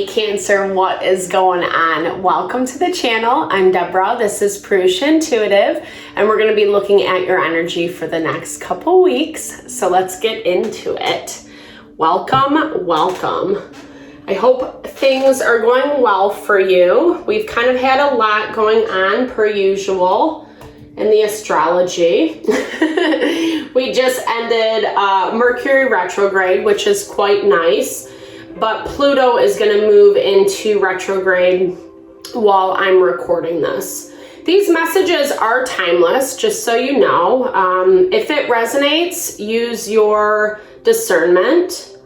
Hey Cancer, what is going on? Welcome to the channel. I'm Deborah. This is Purusha Intuitive, and we're going to be looking at your energy for the next couple weeks. So let's get into it. Welcome, welcome. I hope things are going well for you. We've kind of had a lot going on per usual in the astrology. We just ended Mercury retrograde, which is quite nice. But Pluto is going to move into retrograde while I'm recording this. These messages are timeless, just so you know. If it resonates, use your discernment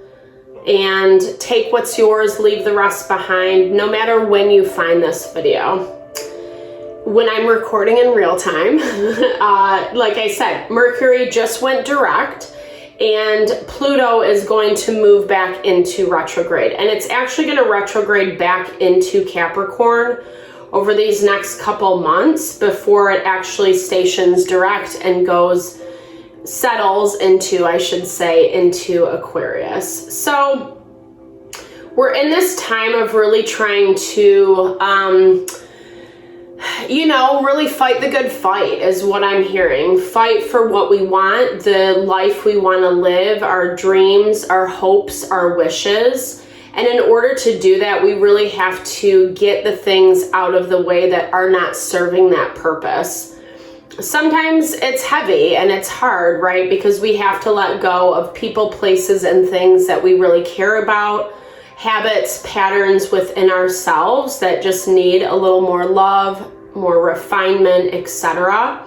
and take what's yours, leave the rest behind, no matter when you find this video. When I'm recording in real time, like I said, Mercury just went direct. And Pluto is going to move back into retrograde. And it's actually going to retrograde back into Capricorn over these next couple months before it actually stations direct and settles into, I should say, into Aquarius. So we're in this time of really trying to, really fight the good fight is what I'm hearing. Fight for what we want, the life we want to live, our dreams, our hopes, our wishes. And in order to do that, we really have to get the things out of the way that are not serving that purpose. Sometimes it's heavy and it's hard, right? Because we have to let go of people, places, and things that we really care about, habits, patterns within ourselves that just need a little more love, more refinement, etc.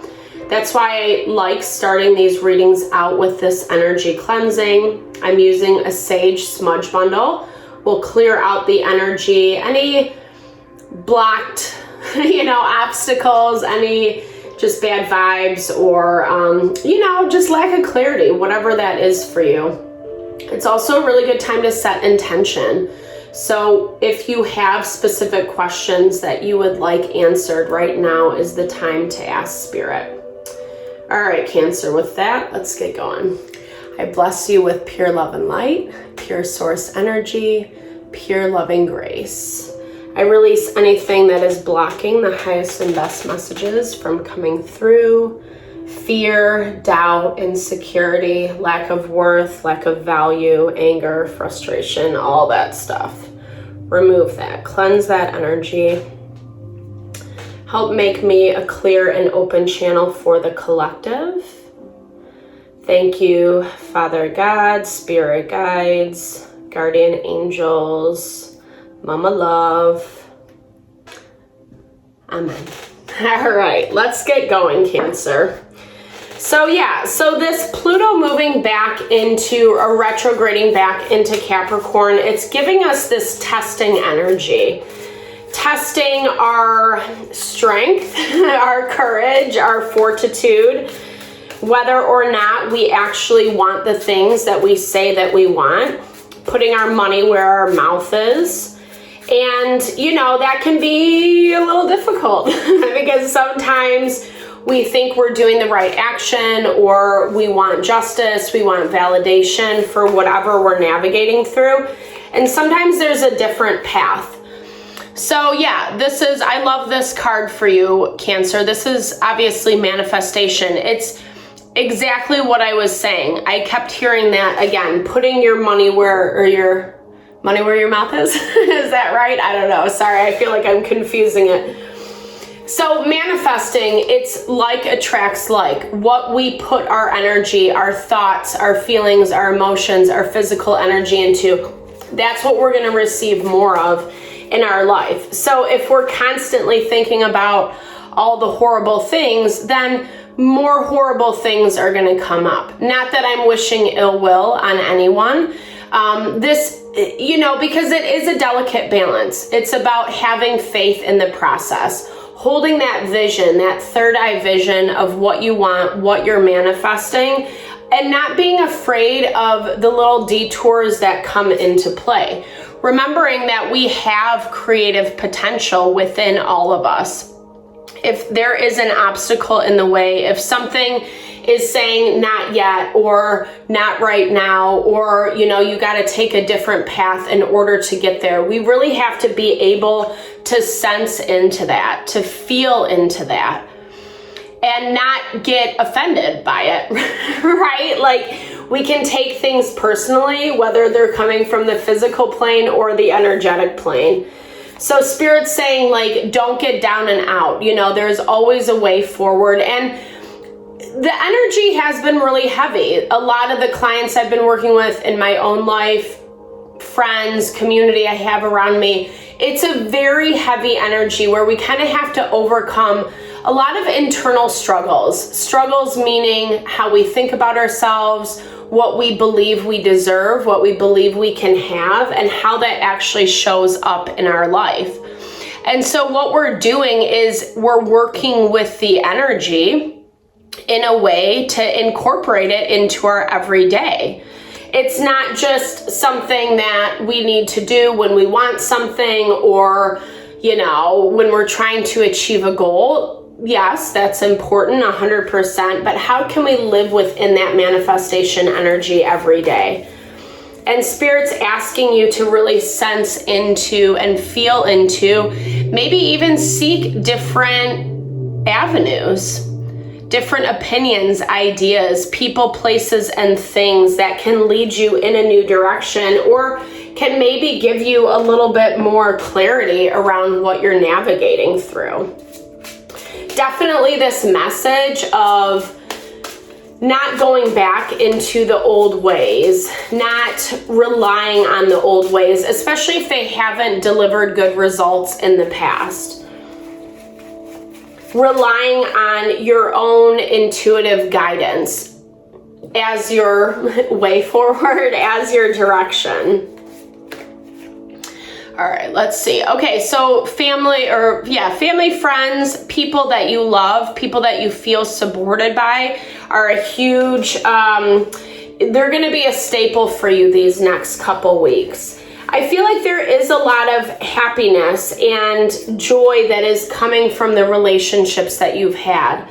That's why I like starting these readings out with this energy cleansing. I'm using a sage smudge bundle. We'll clear out the energy, any blocked, obstacles, any just bad vibes, or, just lack of clarity, whatever that is for you. It's also a really good time to set intention. So if you have specific questions that you would like answered, right now is the time to ask Spirit. All right, Cancer, with that, let's get going. I bless you with pure love and light, pure source energy, pure loving grace. I release anything that is blocking the highest and best messages from coming through. Fear, doubt, insecurity, lack of worth, lack of value, anger, frustration, all that stuff. Remove that. Cleanse that energy. Help make me a clear and open channel for the collective. Thank you, Father God, Spirit Guides, Guardian Angels, Mama Love. Amen. All right, let's get going, Cancer. So this Pluto moving back into, or retrograding back into Capricorn, it's giving us this testing energy. Testing our strength, our courage, our fortitude, whether or not we actually want the things that we say that we want, putting our money where our mouth is. And, that can be a little difficult because sometimes we think we're doing the right action, or we want justice, we want validation for whatever we're navigating through. And sometimes there's a different path. So I love this card for you, Cancer. This is obviously manifestation. It's exactly what I was saying. I kept hearing that again, putting your money where your mouth is. Is that right? I don't know. Sorry, I feel like I'm confusing it. So manifesting, it's like attracts like. What we put our energy, our thoughts, our feelings, our emotions, our physical energy into, that's what we're going to receive more of in our life. So if we're constantly thinking about all the horrible things, then more horrible things are going to come up. Not that I'm wishing ill will on anyone. Because it is a delicate balance. It's about having faith in the process. Holding that vision, that third eye vision of what you want, what you're manifesting, and not being afraid of the little detours that come into play. Remembering that we have creative potential within all of us. If there is an obstacle in the way, if something is saying not yet, or not right now, or, you know, you got to take a different path in order to get there. We really have to be able to sense into that, to feel into that, and not get offended by it, right? Like, we can take things personally, whether they're coming from the physical plane or the energetic plane. So Spirit's saying, like, don't get down and out. You know, there's always a way forward. And the energy has been really heavy. A lot of the clients I've been working with in my own life, friends, community I have around me, it's a very heavy energy where we kind of have to overcome a lot of internal struggles. Struggles meaning how we think about ourselves, what we believe we deserve, what we believe we can have, and how that actually shows up in our life. And so what we're doing is we're working with the energy in a way to incorporate it into our everyday. It's not just something that we need to do when we want something, or, you know, when we're trying to achieve a goal. Yes, that's important, 100%, but how can we live within that manifestation energy every day? And Spirit's asking you to really sense into and feel into, maybe even seek different avenues, different opinions, ideas, people, places, and things that can lead you in a new direction, or can maybe give you a little bit more clarity around what you're navigating through. Definitely this message of not going back into the old ways, not relying on the old ways, especially if they haven't delivered good results in the past. Relying on your own intuitive guidance as your way forward, as your direction. All right, let's see. Okay, so family, friends, people that you love, people that you feel supported by are a huge, they're going to be a staple for you these next couple weeks. I feel like there is a lot of happiness and joy that is coming from the relationships that you've had.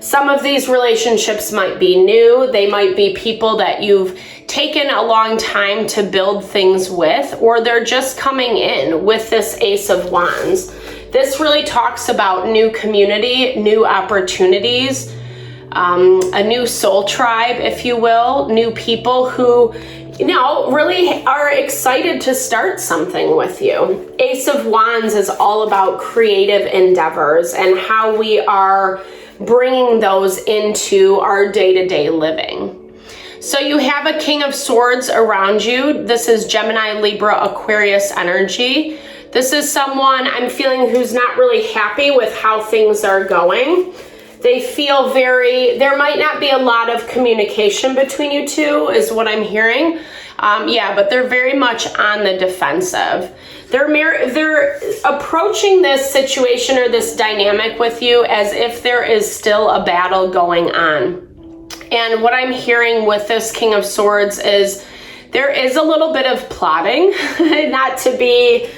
Some of these relationships might be new. They might be people that you've taken a long time to build things with, or they're just coming in with this Ace of Wands. This really talks about new community, new opportunities, a new soul tribe, if you will, new people who, you know, really are excited to start something with you. Ace of Wands is all about creative endeavors and how we are bringing those into our day-to-day living. So you have a King of Swords around you. This is Gemini, Libra, Aquarius energy. This is someone I'm feeling who's not really happy with how things are going. They feel there might not be a lot of communication between you two, is what I'm hearing. But they're very much on the defensive. They're approaching this situation or this dynamic with you as if there is still a battle going on. And what I'm hearing with this King of Swords is there is a little bit of plotting, not to be,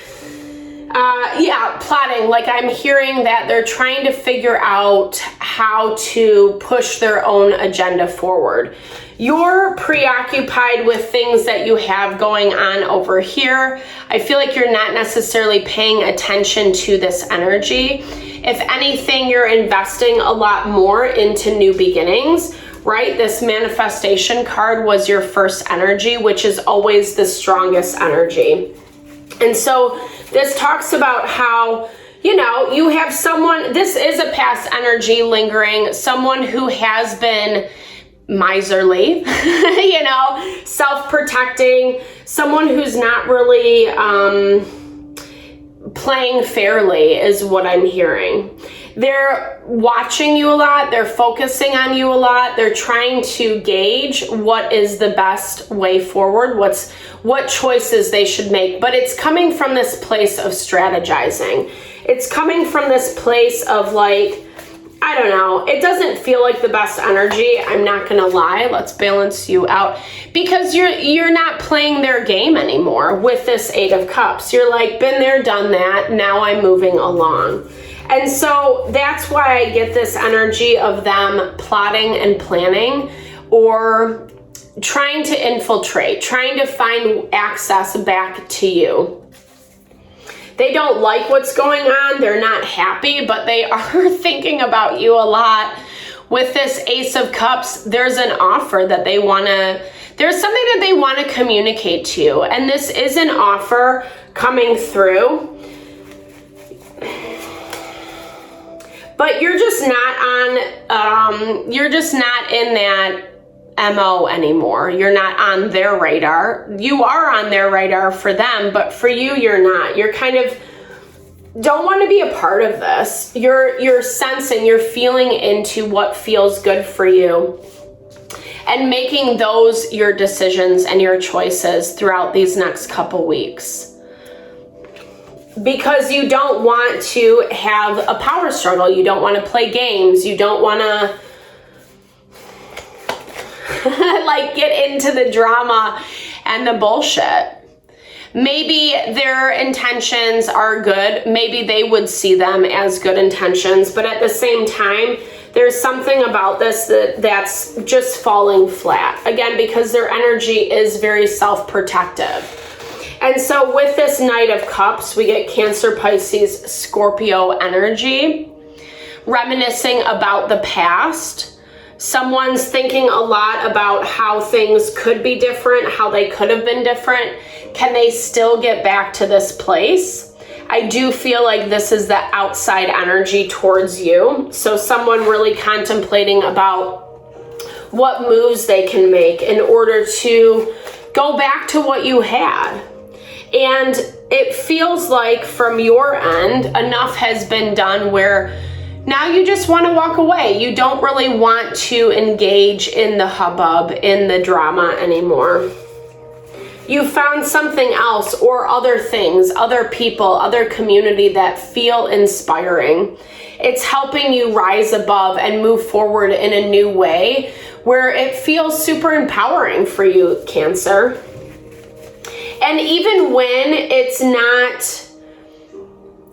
plotting. Like, I'm hearing that they're trying to figure out how to push their own agenda forward. You're preoccupied with things that you have going on over here. I feel like you're not necessarily paying attention to this energy. If anything, you're investing a lot more into new beginnings, right? This manifestation card was your first energy, which is always the strongest energy. And so this talks about how, you know, you have someone, this is a past energy lingering, someone who has been miserly, you know, self-protecting, someone who's not really playing fairly is what I'm hearing. They're watching you a lot. They're focusing on you a lot. They're trying to gauge what is the best way forward, what choices they should make. But it's coming from this place of strategizing. It's coming from this place of, like, I don't know, it doesn't feel like the best energy. I'm not gonna lie. Let's balance you out, because you're not playing their game anymore with this Eight of Cups. You're like, been there, done that. Now I'm moving along. And so that's why I get this energy of them plotting and planning, or trying to infiltrate, trying to find access back to you. They don't like what's going on. They're not happy, but they are thinking about you a lot. With this Ace of Cups, there's an offer that they want to, there's something that they want to communicate to you. And this is an offer coming through. But you're just not in that MO anymore. You're not on their radar. You are on their radar for them, but for you, you're not. You're kind of don't want to be a part of this. You're sensing, you're feeling into what feels good for you, and making those your decisions and your choices throughout these next couple weeks. Because you don't want to have a power struggle. You don't want to play games. You don't want to like get into the drama and the bullshit. Maybe their intentions are good. Maybe they would see them as good intentions, but at the same time, there's something about this that's just falling flat. Again, because their energy is very self-protective. And so with this Knight of Cups, we get Cancer, Pisces, Scorpio energy, reminiscing about the past. Someone's thinking a lot about how things could be different, how they could have been different. Can they still get back to this place? I do feel like this is the outside energy towards you. So someone really contemplating about what moves they can make in order to go back to what you had. And it feels like from your end, enough has been done where now you just want to walk away. You don't really want to engage in the hubbub, in the drama anymore. You found something else or other things, other people, other community that feel inspiring. It's helping you rise above and move forward in a new way where it feels super empowering for you, Cancer. And even when it's not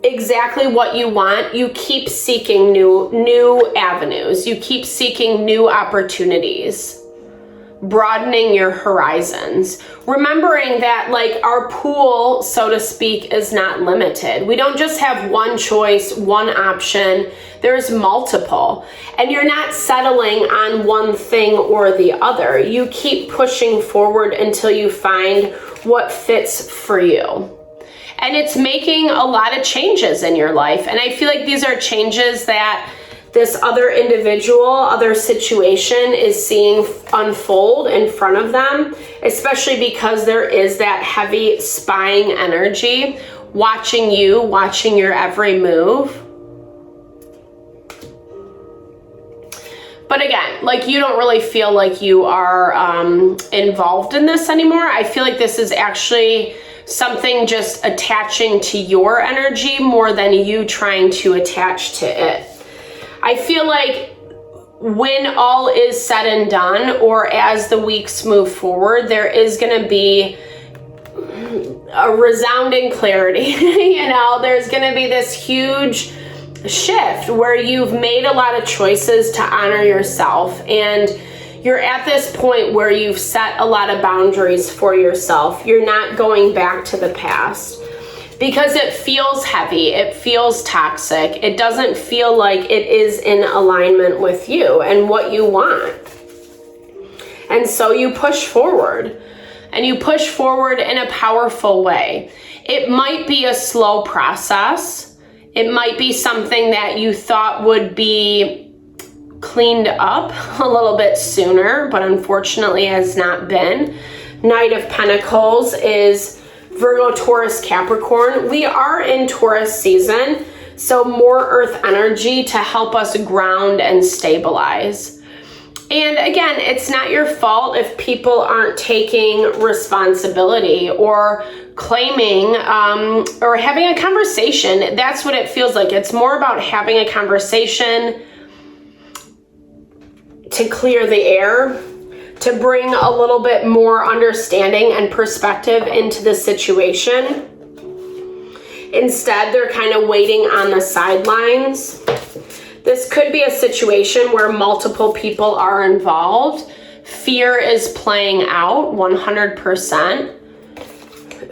exactly what you want, you keep seeking new avenues. You keep seeking new opportunities, broadening your horizons. Remembering that like our pool, so to speak, is not limited. We don't just have one choice, one option. There's multiple. And you're not settling on one thing or the other. You keep pushing forward until you find what fits for you. And it's making a lot of changes in your life. And I feel like these are changes that this other individual, other situation is seeing unfold in front of them, especially because there is that heavy spying energy, watching you, watching your every move. But again, like you don't really feel like you are involved in this anymore. I feel like this is actually something just attaching to your energy more than you trying to attach to it. I feel like when all is said and done, or as the weeks move forward, there is going to be a resounding clarity. You know, there's going to be this huge shift where you've made a lot of choices to honor yourself, and you're at this point where you've set a lot of boundaries for yourself. You're not going back to the past because it feels heavy. It feels toxic. It doesn't feel like it is in alignment with you and what you want. And so you push forward, and you push forward in a powerful way. It might be a slow process. It might be something that you thought would be cleaned up a little bit sooner, but unfortunately has not been. Knight of Pentacles is Virgo, Taurus, Capricorn. We are in Taurus season, so more earth energy to help us ground and stabilize. And again, it's not your fault if people aren't taking responsibility or claiming or having a conversation. That's what it feels like. It's more about having a conversation to clear the air, to bring a little bit more understanding and perspective into the situation. Instead, they're kind of waiting on the sidelines. This could be a situation where multiple people are involved. Fear is playing out 100%.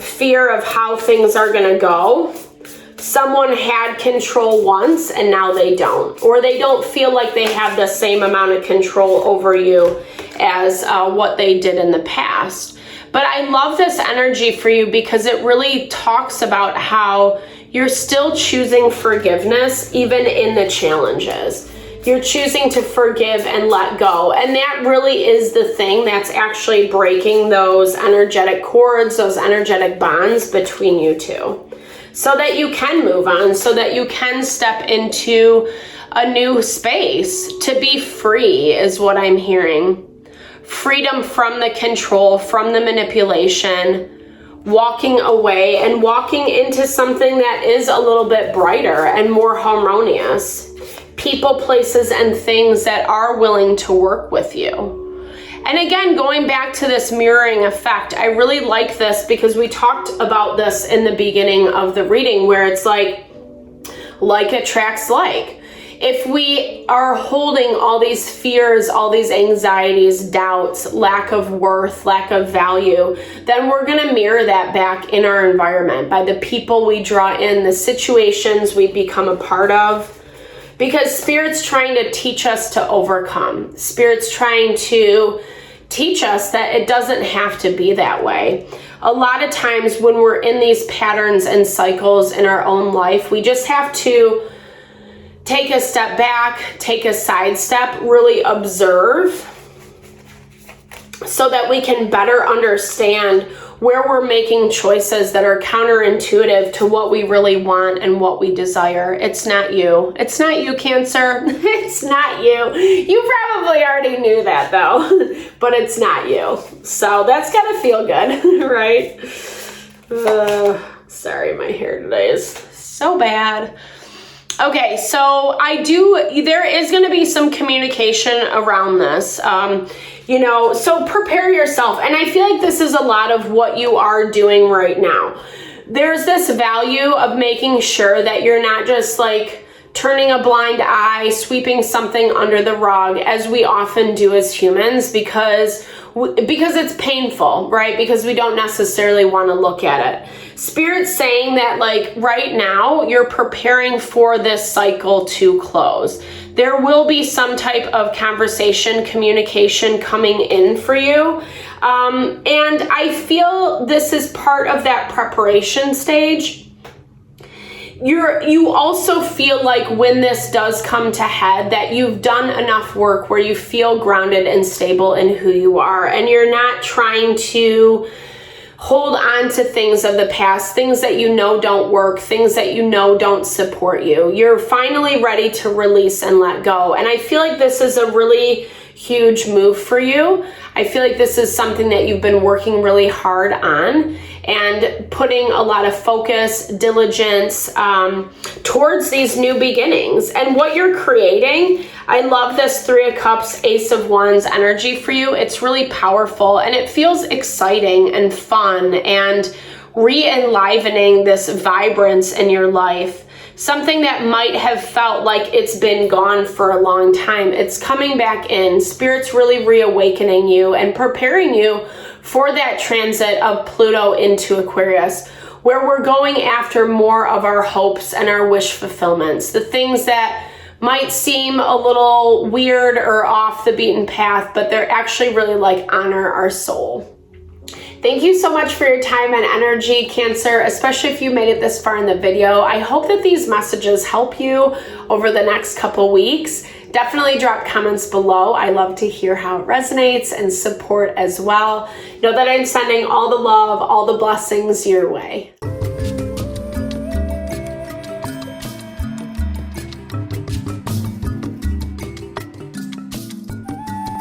Fear of how things are going to go. Someone had control once and now they don't. Or they don't feel like they have the same amount of control over you as what they did in the past. But I love this energy for you because it really talks about how you're still choosing forgiveness even in the challenges. You're choosing to forgive and let go. And that really is the thing that's actually breaking those energetic cords, those energetic bonds between you two. So that you can move on, so that you can step into a new space. To be free is what I'm hearing. Freedom from the control, from the manipulation, walking away and walking into something that is a little bit brighter and more harmonious. People, places, and things that are willing to work with you. And again, going back to this mirroring effect, I really like this because we talked about this in the beginning of the reading where it's like attracts like. If we are holding all these fears, all these anxieties, doubts, lack of worth, lack of value, then we're going to mirror that back in our environment by the people we draw in, the situations we become a part of. Because Spirit's trying to teach us to overcome. Spirit's trying to teach us that it doesn't have to be that way. A lot of times when we're in these patterns and cycles in our own life, we just have to take a step back, take a side step, really observe so that we can better understand where we're making choices that are counterintuitive to what we really want and what we desire. It's not you. It's not you, Cancer. It's not you. You probably already knew that though, but it's not you. So that's gotta feel good, right? Sorry, my hair today is so bad. Okay, so there is going to be some communication around this, so prepare yourself. And I feel like this is a lot of what you are doing right now. There's this value of making sure that you're not just like turning a blind eye, sweeping something under the rug, as we often do as humans, because it's painful, right? Because we don't necessarily want to look at it. Spirit's saying that like right now you're preparing for this cycle to close. There will be some type of conversation, communication coming in for you. And I feel this is part of that preparation stage. You also feel like when this does come to head that you've done enough work where you feel grounded and stable in who you are, and you're not trying to hold on to things of the past, things that you know don't work, things that you know don't support you. You're finally ready to release and let go. And I feel like this is a really huge move for you. I feel like this is something that you've been working really hard on and putting a lot of focus, diligence towards these new beginnings. And what you're creating, I love this 3 of Cups, Ace of Wands energy for you. It's really powerful and it feels exciting and fun and re-enlivening this vibrance in your life. Something that might have felt like it's been gone for a long time. It's coming back in. Spirit's really reawakening you and preparing you for that transit of Pluto into Aquarius, where we're going after more of our hopes and our wish fulfillments, the things that might seem a little weird or off the beaten path, but they're actually really like honor our soul. Thank you so much for your time and energy, Cancer, especially if you made it this far in the video. I hope that these messages help you over the next couple weeks. Definitely drop comments below. I love to hear how it resonates and support as well. Know that I'm sending all the love, all the blessings your way.